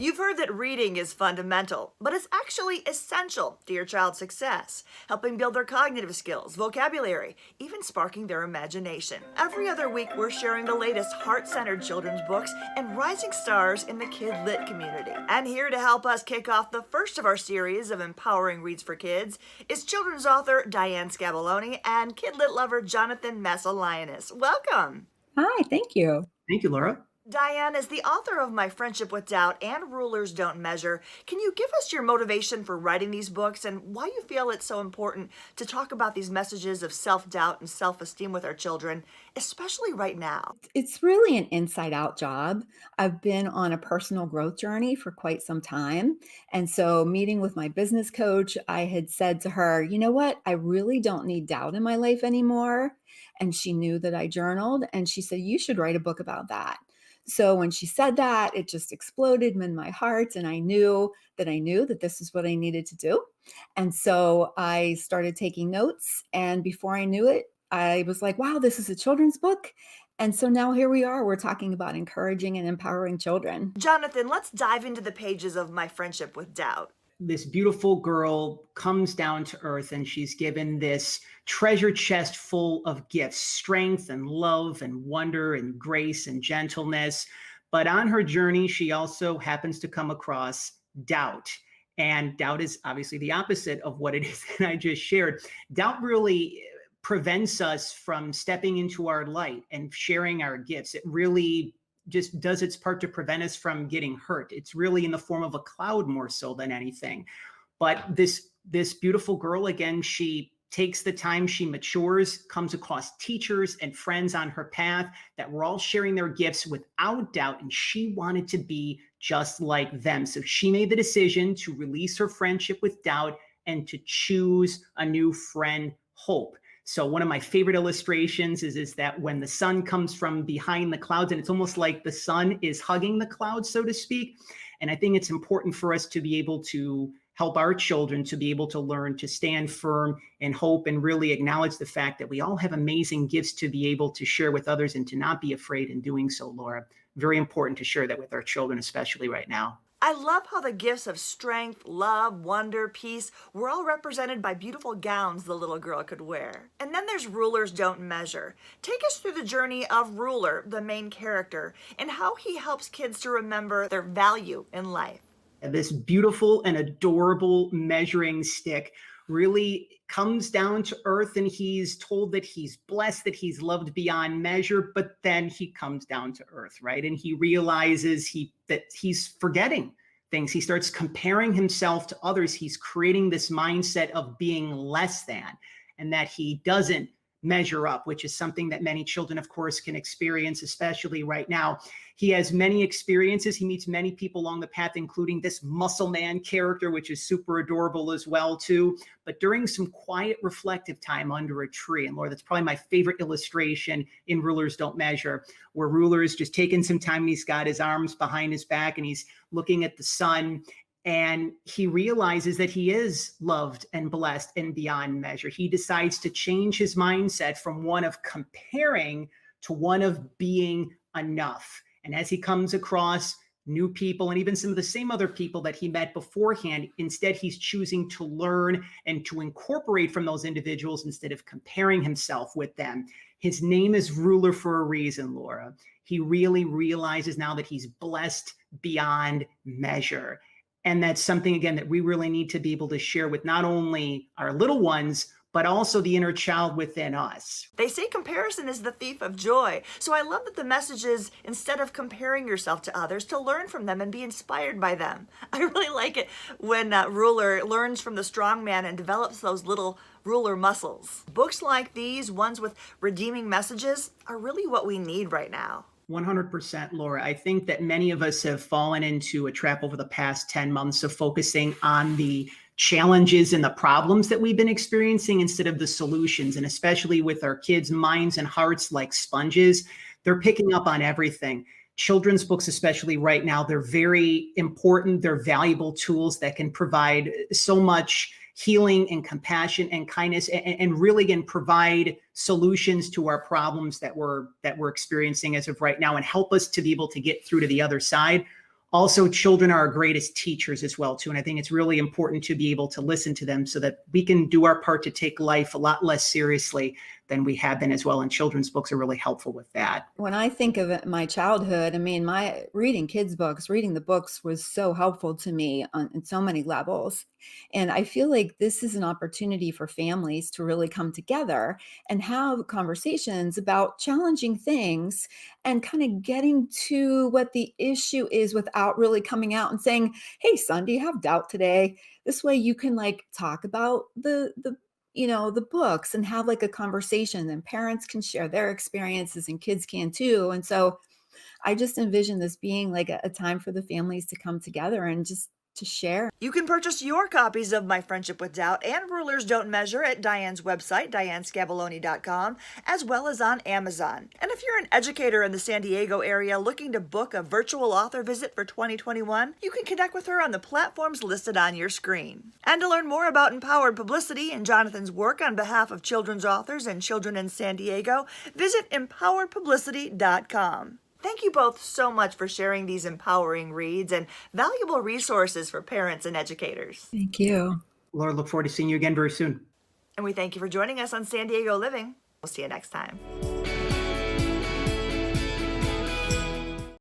You've heard that reading is fundamental, but it's actually essential to your child's success, helping build their cognitive skills, vocabulary, even sparking their imagination. Every other week, we're sharing the latest heart-centered children's books and rising stars in the kidlit community. And here to help us kick off the first of our series of empowering reads for kids is children's author Diane Scabilloni and kidlit lover Jonathan Masiulionis. Welcome. Hi, thank you. Thank you, Laura. Diane, as the author of My Friendship with Doubt and Rulers Don't Measure, can you give us your motivation for writing these books and why you feel it's so important to talk about these messages of self-doubt and self-esteem with our children, especially right now? It's really an inside out job. I've been on a personal growth journey for quite some time. And so, meeting with my business coach, I had said to her, you know what? I really don't need doubt in my life anymore. And she knew that I journaled and she said, you should write a book about that. So when she said that, it just exploded in my heart. And I knew that this is what I needed to do. And so I started taking notes. And before I knew it, I was like, wow, this is a children's book. And so now here we are. We're talking about encouraging and empowering children. Jonathan, let's dive into the pages of My Friendship with Doubt. This beautiful girl comes down to earth and she's given this treasure chest full of gifts, strength and love and wonder and grace and gentleness. But on her journey, she also happens to come across doubt. And doubt is obviously the opposite of what it is that I just shared. Doubt really prevents us from stepping into our light and sharing our gifts. It really just does its part to prevent us from getting hurt. It's really in the form of a cloud more so than anything. But this beautiful girl, again, she takes the time, she matures, comes across teachers and friends on her path that were all sharing their gifts without doubt. And she wanted to be just like them. So she made the decision to release her friendship with doubt and to choose a new friend, Hope. So one of my favorite illustrations is that when the sun comes from behind the clouds, and it's almost like the sun is hugging the clouds, so to speak. And I think it's important for us to be able to help our children to be able to learn to stand firm and hope and really acknowledge the fact that we all have amazing gifts to be able to share with others and to not be afraid in doing so, Laura. Very important to share that with our children, especially right now. I love how the gifts of strength, love, wonder, peace were all represented by beautiful gowns the little girl could wear. And then there's Rulers Don't Measure. Take us through the journey of Ruler, the main character, and how he helps kids to remember their value in life. And this beautiful and adorable measuring stick really comes down to earth, and he's told that he's blessed, that he's loved beyond measure, but then he comes down to earth, right? And he realizes that he's forgetting things. He starts comparing himself to others. He's creating this mindset of being less than, and that he doesn't measure up, which is something that many children, of course, can experience, especially right now. He has many experiences. He meets many people along the path, including this muscle man character, which is super adorable as well, too. But during some quiet, reflective time under a tree, and Laura, that's probably my favorite illustration in Rulers Don't Measure, where Ruler is just taking some time and he's got his arms behind his back and he's looking at the sun. And he realizes that he is loved and blessed and beyond measure. He decides to change his mindset from one of comparing to one of being enough. And as he comes across new people and even some of the same other people that he met beforehand, instead he's choosing to learn and to incorporate from those individuals instead of comparing himself with them. His name is Ruler for a reason, Laura. He really realizes now that he's blessed beyond measure. And that's something, again, that we really need to be able to share with not only our little ones, but also the inner child within us. They say comparison is the thief of joy. So I love that the message is, instead of comparing yourself to others, to learn from them and be inspired by them. I really like it when Ruler learns from the strong man and develops those little ruler muscles. Books like these, ones with redeeming messages, are really what we need right now. 100%, Laura. I think that many of us have fallen into a trap over the past 10 months of focusing on the challenges and the problems that we've been experiencing instead of the solutions. And especially with our kids' minds and hearts like sponges, they're picking up on everything. Children's books, especially right now, they're very important. They're valuable tools that can provide so much healing and compassion and kindness, and really, again, provide solutions to our problems that we're experiencing as of right now, and help us to be able to get through to the other side. Also, children are our greatest teachers as well, too. And I think it's really important to be able to listen to them so that we can do our part to take life a lot less seriously than we have been as well. And children's books are really helpful with that. When I think of my childhood, I mean, my reading kids' books, reading the books was so helpful to me in so many levels. And I feel like this is an opportunity for families to really come together and have conversations about challenging things and kind of getting to what the issue is without really coming out and saying, "Hey, son, do you have doubt today?" This way you can like talk about the books and have like a conversation, and parents can share their experiences and kids can too. And so I just envision this being like a time for the families to come together and just to share. You can purchase your copies of My Friendship with Doubt and Rulers Don't Measure at Diane's website, dianescabilloni.com, as well as on Amazon. And if you're an educator in the San Diego area looking to book a virtual author visit for 2021, you can connect with her on the platforms listed on your screen. And to learn more about empowered publicity and Jonathan's work on behalf of children's authors and children in San Diego, visit empoweredpublicity.com. Thank you both so much for sharing these empowering reads and valuable resources for parents and educators. Thank you. Laura, look forward to seeing you again very soon. And we thank you for joining us on San Diego Living. We'll see you next time.